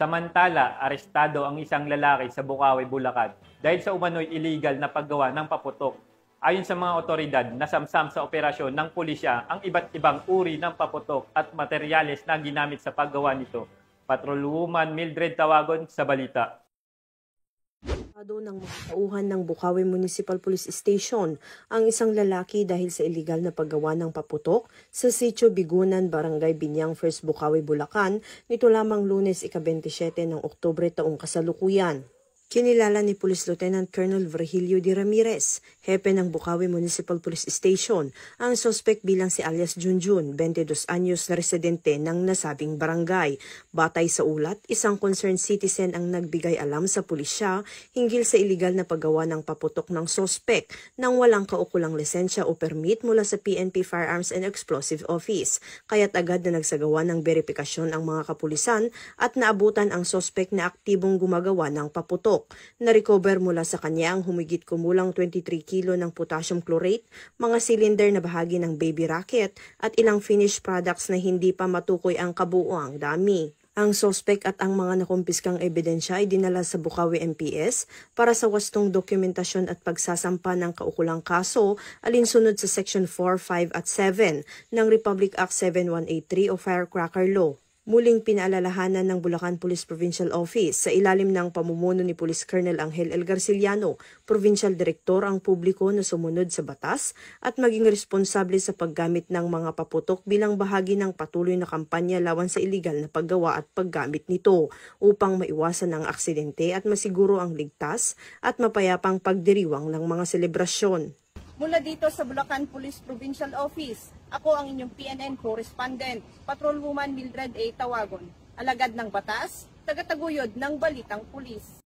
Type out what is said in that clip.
Samantala, arestado ang isang lalaki sa Bukawi, Bulacan dahil sa umano'y illegal na paggawa ng paputok. Ayon sa mga otoridad, nasamsam sa operasyon ng pulisya ang iba't ibang uri ng paputok at materyales na ginamit sa paggawa nito. Patrolwoman Mildred Tawagon sa balita. Ng mga tauhan ng Bukawi Municipal Police Station ang isang lalaki dahil sa iligal na paggawa ng paputok sa Sitio Bigunan, Barangay Binyang, First Bukawi, Bulacan nito lamang Lunes, ika-27 ng Oktubre taong kasalukuyan. Kinilala ni Police Lieutenant Colonel Virgilio D. Ramirez, hepe ng Bukawi Municipal Police Station, ang suspect bilang si alias Junjun, 22 anyos na residente ng nasabing barangay. Batay sa ulat, isang concerned citizen ang nagbigay alam sa pulisya hinggil sa iligal na paggawa ng paputok ng suspect nang walang kaukulang lisensya o permit mula sa PNP Firearms and Explosive Office. Kaya't agad na nagsagawa ng verifikasyon ang mga kapulisan at naabutan ang suspect na aktibong gumagawa ng paputok. Na-recover mula sa kanya ang humigit kumulang 23 kilo ng potassium chlorate, mga cylinder na bahagi ng baby rocket at ilang finished products na hindi pa matukoy ang kabuuang dami. Ang suspect at ang mga nakumpiskang ebidensya ay dinala sa Bukawi MPS para sa wastong dokumentasyon at pagsasampa ng kaukulang kaso alinsunod sa Section 4, 5 at 7 ng Republic Act 7183 o Firecracker Law. Muling pinaalalahanan ng Bulacan Police Provincial Office sa ilalim ng pamumuno ni Police Colonel Angel L. Garciliano, Provincial Director ang publiko na sumunod sa batas at maging responsable sa paggamit ng mga paputok bilang bahagi ng patuloy na kampanya lawan sa iligal na paggawa at paggamit nito upang maiwasan ang aksidente at masiguro ang ligtas at mapayapang pagdiriwang ng mga selebrasyon. Mula dito sa Bulacan Police Provincial Office, ako ang inyong PNN correspondent, Patrolwoman Mildred A. Tawagon, alagad ng batas, tagataguyod ng balitang pulis.